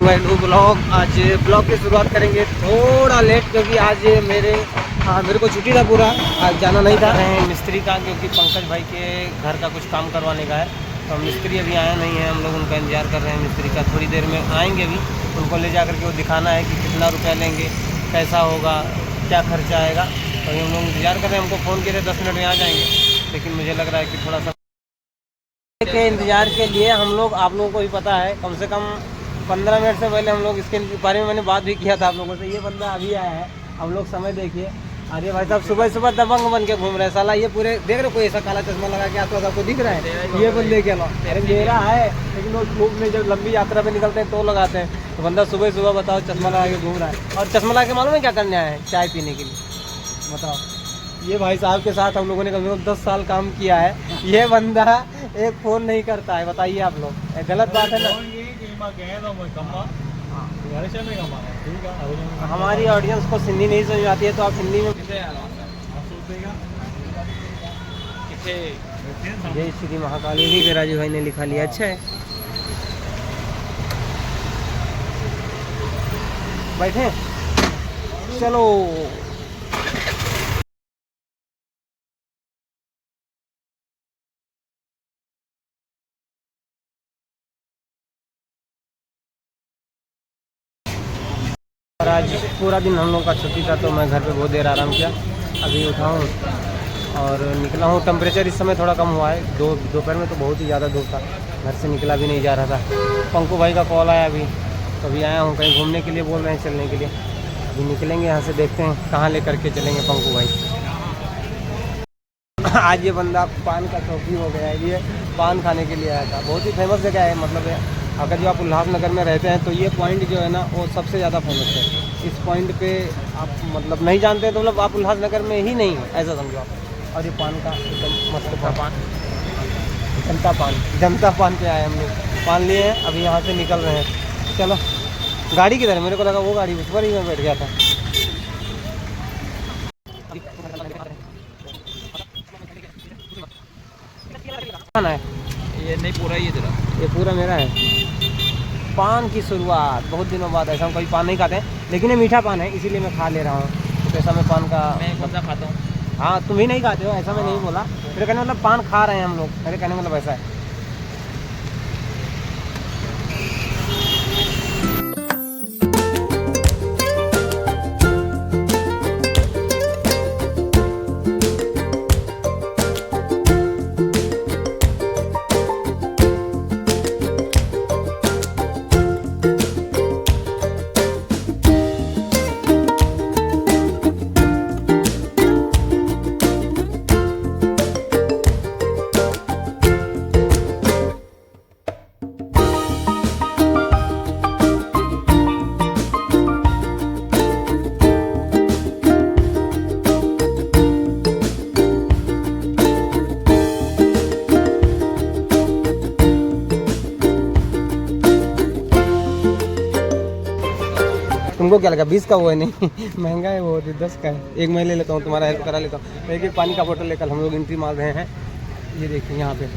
Blog आज blog की शुरुआत करेंगे थोड़ा लेट, क्योंकि आज मेरे को छुट्टी था पूरा, आज जाना नहीं था। मिस्त्री का, क्योंकि पंकज भाई के घर का कुछ काम करवाने का है, तो मिस्त्री अभी आया नहीं है। हम लोग उनका इंतजार कर रहे हैं। मिस्त्री का थोड़ी देर में आएंगे। अभी उनको ले जा करके वो दिखाना है कि कितना रुपया लेंगे, कैसा होगा, क्या खर्चा आएगा। तो हम लोग इंतजार कर रहे हैं। हमको फ़ोन किए थे 10 मिनट में आ जाएंगे, लेकिन मुझे लग रहा है कि थोड़ा सा के इंतज़ार के लिए हम लोग, आप लोगों को भी पता है, कम से कम 15 मिनट से पहले हम लोग इसके बारे में मैंने बात भी किया था आप लोगों से। ये बंदा अभी आया है, हम लोग समय देखिए। अरे भाई साहब सुबह सुबह दबंग बन के घूम रहे हैं साला। ये पूरे देख रहे, कोई ऐसा काला चश्मा लगा के आसपास आपको दिख रहा है? ये बंदे के अलावा अरे मेरा है, लेकिन लोग धूप में जब लंबी यात्रा पे निकलते हैं तो लगाते हैं। तो बंदा सुबह सुबह बताओ चश्मा लगा के घूम रहा है। और चश्मा लगा के मालूम है क्या करने आया है? चाय पीने के लिए। बताओ, ये भाई साहब के साथ हम लोगों ने कम से कम 10 साल काम किया है। ये बंदा एक फ़ोन नहीं करता है, बताइए आप लोग, गलत बात है ना? हमारी ऑडियंस को हिंदी नहीं समझ आती है, तो आप हिंदी में जय श्री महाकाली भी राजू भाई ने लिखा लिया। अच्छा है, बैठे चलो। और आज पूरा दिन हम लोग का छुट्टी था, तो मैं घर पे बहुत देर आराम किया। अभी उठा हूँ और निकला हूँ। टेम्परेचर इस समय थोड़ा कम हुआ है। दोपहर में तो बहुत ही ज़्यादा धूप था, घर से निकला भी नहीं जा रहा था। पंकु भाई का कॉल आया अभी, तो अभी आया हूँ। कहीं घूमने के लिए बोल रहे हैं, चलने के लिए। अभी निकलेंगे यहाँ से, देखते हैं कहाँ ले करके चलेंगे पंकु भाई। आज ये बंदा पान का शौकीन हो गया है। ये पान खाने के लिए आया था। बहुत ही फेमस जगह है, मतलब है, अगर जो आप उल्लासनगर में रहते हैं तो ये पॉइंट जो है ना, वो सबसे ज़्यादा फेमस है। इस पॉइंट पे आप मतलब नहीं जानते हैं तो मतलब आप उल्लासनगर में ही नहीं है, ऐसा समझो आप। और ये पान का एकदम मस्त पान, जनता पान पे आए हम लोग। पान लिए हैं, अभी यहाँ से निकल रहे हैं। चलो, गाड़ी किधर है? मेरे को लगा वो गाड़ी, उस पर ही मैं बैठ गया था। पान है ये नहीं पूरा, ये पूरा मेरा है। पान की शुरुआत बहुत दिनों बाद, ऐसा हम कभी पान नहीं खाते हैं, लेकिन ये मीठा पान है, इसीलिए मैं खा ले रहा हूँ। तो ऐसा मैं पान का मैं कौन सा खाता हूँ? हाँ, तुम ही नहीं खाते हो, ऐसा मैं नहीं बोला। मेरे कहने मतलब पान खा रहे हैं हम लोग, मेरे कहने मतलब ऐसा है। तुमको क्या लगा 20 का वो है? नहीं महंगा है वो, 10 का है। एक मैं ले लेता हूँ, तुम्हारा हेल्प करा लेता हूँ। एक पानी का बोतल लेकर हम लोग एंट्री मार रहे हैं। ये देखिए यहाँ पे,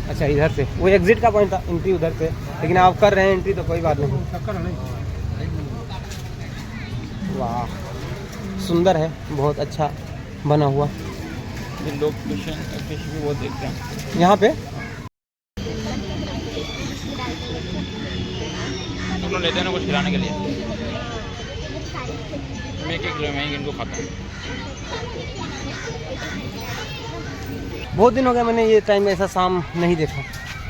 अच्छा इधर से वो एग्जिट का पॉइंट था, एंट्री उधर से, लेकिन आप कर रहे हैं एंट्री, तो कोई बात नहीं। वाह, सुंदर है, बहुत अच्छा बना हुआ। लोग फिश भी बहुत देखते हैं यहाँ पे। हम लोग लेते हैं ना कुछ खिलाने के लिए। मैं 1 किलो मैं इनको खाता हूँ। बहुत दिन हो गया मैंने ये टाइम में ऐसा शाम नहीं देखा।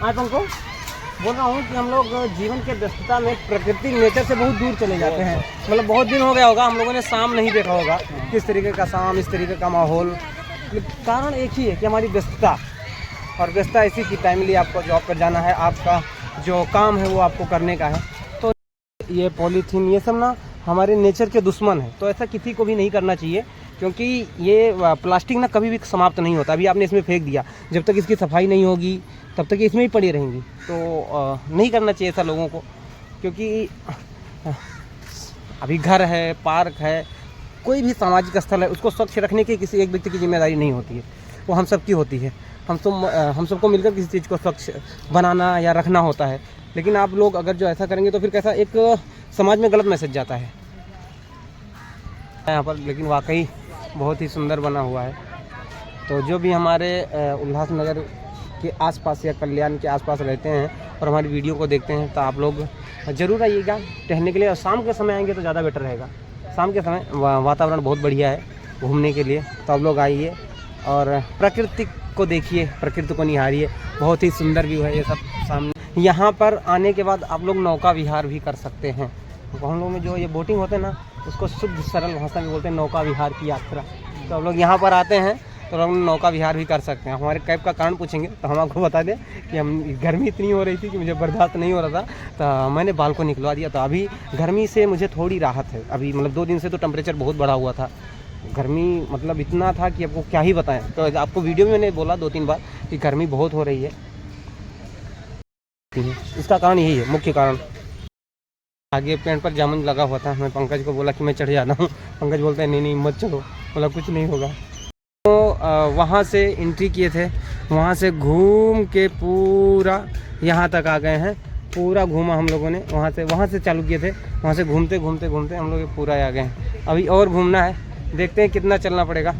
आज तुमको बोल रहा हूँ कि हम लोग जीवन के व्यस्तता में प्रकृति नेचर से बहुत दूर चले जाते हैं। मतलब बहुत दिन हो गया होगा हम लोगों ने शाम नहीं देखा होगा, किस तरीके का शाम, इस तरीके का माहौल। कारण एक ही है कि हमारी व्यस्तता, और व्यस्तता ऐसी कि टाइमली आपको जॉब पर जाना है, आपका जो काम है वो आपको करने का है। तो ये पॉलीथीन ये सब ना हमारे नेचर के दुश्मन है, तो ऐसा किसी को भी नहीं करना चाहिए, क्योंकि ये प्लास्टिक ना कभी भी समाप्त नहीं होता। अभी आपने इसमें फेंक दिया, जब तक इसकी सफाई नहीं होगी तब तक इसमें ही पड़ी रहेंगी। तो नहीं करना चाहिए ऐसा लोगों को, क्योंकि अभी घर है, पार्क है, कोई भी सामाजिक स्थल है, उसको स्वच्छ रखने की किसी एक व्यक्ति की जिम्मेदारी नहीं होती है, वो हम सब की होती है। हम सबको मिलकर किसी चीज़ को स्वच्छ बनाना या रखना होता है। लेकिन आप लोग अगर जो ऐसा करेंगे तो फिर कैसा एक समाज में गलत मैसेज जाता है यहाँ पर। लेकिन वाकई बहुत ही सुंदर बना हुआ है। तो जो भी हमारे उल्लासनगर के आसपास या कल्याण के आसपास रहते हैं और हमारी वीडियो को देखते हैं तो आप लोग ज़रूर आइएगा टहलने के लिए, और शाम के समय आएंगे तो ज़्यादा बेटर रहेगा। शाम के समय वातावरण बहुत बढ़िया है घूमने के लिए, तो आप लोग आइए और प्रकृति को देखिए, प्रकृति को निहारिए। बहुत ही सुंदर व्यू है ये सब सामने। यहाँ पर आने के बाद आप लोग नौका विहार भी कर सकते हैं। हम लोग में जो ये बोटिंग होते हैं ना, उसको शुद्ध सरल भाषा में बोलते हैं नौका विहार की यात्रा। तो हम लोग यहाँ पर आते हैं तो हम नौका विहार भी कर सकते हैं। हमारे कैब का कारण पूछेंगे तो हम आपको बता दें कि हम गर्मी इतनी हो रही थी कि मुझे बर्दाश्त नहीं हो रहा था, तो मैंने बाल को निकलवा दिया। तो अभी गर्मी से मुझे थोड़ी राहत है। अभी मतलब 2 दिन से तो टेम्परेचर बहुत बढ़ा हुआ था, गर्मी मतलब इतना था कि आपको क्या ही बताएं। तो आपको वीडियो में मैंने बोला 2-3 बार कि गर्मी बहुत हो रही है। इसका कारण यही है, मुख्य कारण। आगे पेड़ पर जामुन लगा हुआ था, मैं पंकज को बोला कि मैं चढ़ जाता हूँ। पंकज बोलता है नहीं नहीं मत चलो, बोला कुछ नहीं होगा। तो वहाँ से एंट्री किए थे, वहाँ से घूम के पूरा यहाँ तक आ गए हैं। पूरा घूमा हम लोगों ने, वहाँ से चालू किए थे, वहाँ से घूमते घूमते घूमते हम लोग पूरा आ गए हैं। अभी और घूमना है, देखते हैं कितना चलना पड़ेगा।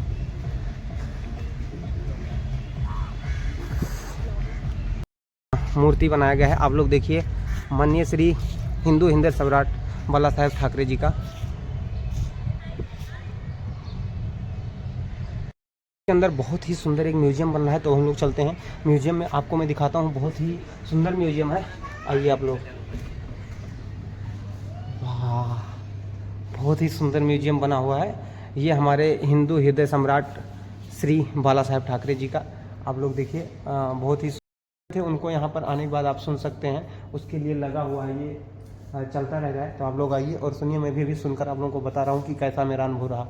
मूर्ति बनाया गया है, आप लोग देखिए, माननीय श्री हिंदू हृदय सम्राट बाला साहेब ठाकरे जी का। के अंदर बहुत ही सुंदर एक म्यूजियम बन रहा है, तो हम लोग चलते हैं म्यूजियम में। आपको मैं दिखाता हूँ, बहुत ही सुंदर म्यूजियम है। आइए आप लोग। वाह, बहुत ही सुंदर म्यूजियम बना हुआ है। ये हमारे हिंदू हृदय सम्राट श्री बाला साहेब ठाकरे जी का। आप लोग देखिए, बहुत ही थे। उनको यहाँ पर आने के बाद आप सुन सकते हैं, उसके लिए लगा हुआ है, ये चलता रह रहा है। तो आप लोग आइए और सुनिए। मैं भी अभी सुनकर आप लोगों को बता रहा हूँ कि कैसा मेरा अनुभव रहा।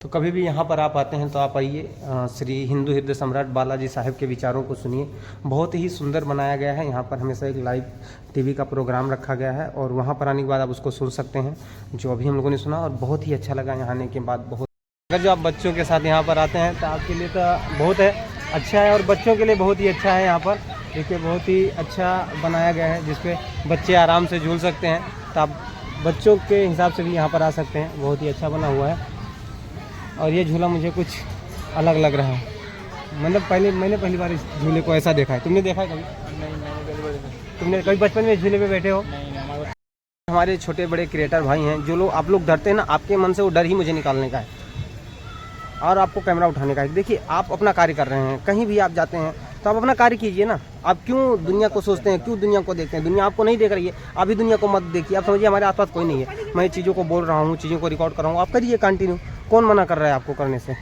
तो कभी भी यहाँ पर आप आते हैं तो आप आइए, श्री हिंदू हृदय सम्राट बालाजी साहब के विचारों को सुनिए। बहुत ही सुंदर बनाया गया है। यहाँ पर हमेशा एक लाइव टीवी का प्रोग्राम रखा गया है और वहाँ पर आने के बाद आप उसको सुन सकते हैं, जो अभी हम लोगों ने सुना, और बहुत ही अच्छा लगा यहाँ आने के बाद। बहुत अगर जो आप बच्चों के साथ यहाँ पर आते हैं तो आपके लिए तो बहुत है अच्छा है, और बच्चों के लिए बहुत ही अच्छा है। यहाँ पर देखिए, बहुत ही अच्छा बनाया गया है जिसपे बच्चे आराम से झूल सकते हैं। तो आप बच्चों के हिसाब से भी यहाँ पर आ सकते हैं, बहुत ही अच्छा बना हुआ है। और ये झूला मुझे कुछ अलग लग रहा है, मतलब मैंने पहली बार इस झूले को ऐसा देखा है। तुमने देखा है कभी? नहीं, मैंने पहली बार देखा। तुमने कभी बचपन में झूले पे बैठे हो? नहीं। हमारे छोटे बड़े क्रिएटर भाई हैं, जो लोग आप लोग डरते हैं ना, आपके मन से वो डर ही मुझे निकालने का है और आपको कैमरा उठाने का है। देखिए, आप अपना कार्य कर रहे हैं, कहीं भी आप जाते हैं तो आप अपना कार्य कीजिए ना। आप क्यों दुनिया को सोचते हैं, क्यों दुनिया को देखते हैं? दुनिया आपको नहीं देख रही है, आप भी दुनिया को मत देखिए। आप समझिए हमारे आसपास कोई नहीं है, मैं चीज़ों को बोल रहा हूँ, चीज़ों को रिकॉर्ड कर रहा हूँ, आप करिए कंटिन्यू। कौन मना कर रहा है आपको करने से?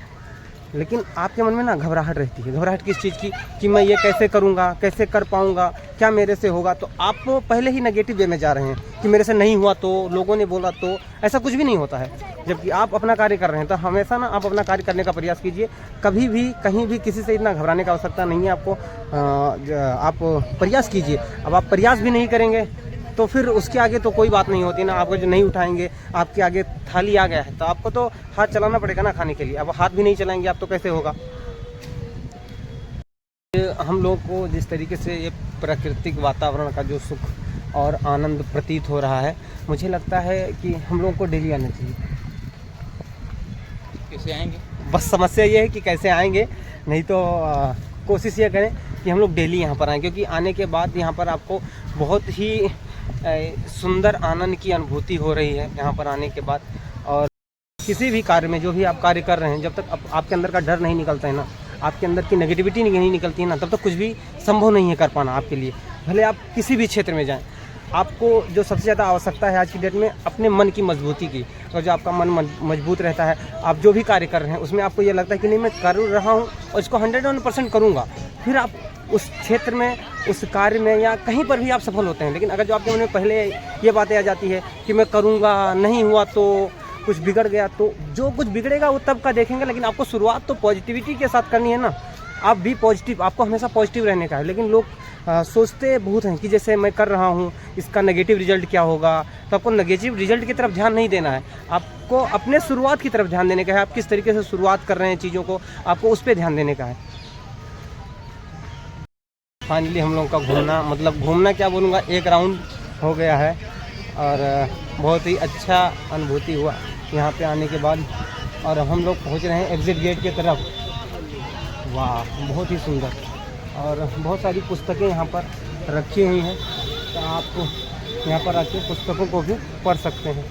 लेकिन आपके मन में ना घबराहट रहती है। घबराहट किस चीज़ की? कि मैं ये कैसे करूँगा, कैसे कर पाऊँगा, क्या मेरे से होगा? तो आप पहले ही नेगेटिव वे में जा रहे हैं कि मेरे से नहीं हुआ तो, लोगों ने बोला तो। ऐसा कुछ भी नहीं होता है। जबकि आप अपना कार्य कर रहे हैं तो हमेशा ना आप अपना कार्य करने का प्रयास कीजिए। कभी भी कहीं भी किसी से इतना घबराने की आवश्यकता नहीं है आपको। आप प्रयास कीजिए। अब आप प्रयास भी नहीं करेंगे तो फिर उसके आगे तो कोई बात नहीं होती ना। आपको जो नहीं उठाएंगे, आपके आगे थाली आ गया है तो आपको तो हाथ चलाना पड़ेगा ना खाने के लिए। अब हाथ भी नहीं चलाएंगे आप तो कैसे होगा? हम लोग को जिस तरीके से ये प्राकृतिक वातावरण का जो सुख और आनंद प्रतीत हो रहा है, मुझे लगता है कि हम लोगों को डेली आना चाहिए। कैसे आएंगे? बस समस्या ये है कि कैसे आएंगे, नहीं तो कोशिश ये करें कि हम लोग डेली यहाँ पर आएँ, क्योंकि आने के बाद यहाँ पर आपको बहुत ही सुंदर आनंद की अनुभूति हो रही है यहाँ पर आने के बाद। और किसी भी कार्य में जो भी आप कार्य कर रहे हैं, जब तक आपके अंदर का डर नहीं निकलता है ना, आपके अंदर की नेगेटिविटी नहीं निकलती है ना, तब तक कुछ भी संभव नहीं है कर पाना आपके लिए। भले आप किसी भी क्षेत्र में जाएं, आपको जो सबसे ज़्यादा आवश्यकता है आज की डेट में, अपने मन की मजबूती की। और जो आपका मन मजबूत रहता है, आप जो भी कार्य कर रहे हैं उसमें आपको ये लगता है कि नहीं मैं कर रहा हूँ और इसको 101% करूँगा, फिर आप उस क्षेत्र में, उस कार्य में या कहीं पर भी आप सफल होते हैं। लेकिन अगर जो आपके मन में पहले ये बातें आ जाती है कि मैं करूँगा, नहीं हुआ तो कुछ बिगड़ गया, तो जो कुछ बिगड़ेगा वो तब का देखेंगे। लेकिन आपको शुरुआत तो पॉजिटिविटी के साथ करनी है ना। आप भी पॉजिटिव, आपको हमेशा पॉजिटिव रहने का है। लेकिन लोग सोचते बहुत हैं कि जैसे मैं कर रहा हूँ इसका नेगेटिव रिजल्ट क्या होगा। तो आपको नेगेटिव रिजल्ट की तरफ ध्यान नहीं देना है, आपको अपने शुरुआत की तरफ ध्यान देने का है। आप किस तरीके से शुरुआत कर रहे हैं चीज़ों को, आपको उस पर ध्यान देने का है। फाइनली हम लोग का घूमना, मतलब घूमना क्या बोलूँगा, एक राउंड हो गया है और बहुत ही अच्छा अनुभूति हुआ यहाँ पे आने के बाद। और हम लोग पहुँच रहे हैं एग्ज़िट गेट की तरफ। वाह, बहुत ही सुंदर। और बहुत सारी पुस्तकें यहाँ पर रखी हुई हैं, तो आप यहाँ पर आके पुस्तकों को भी पढ़ सकते हैं।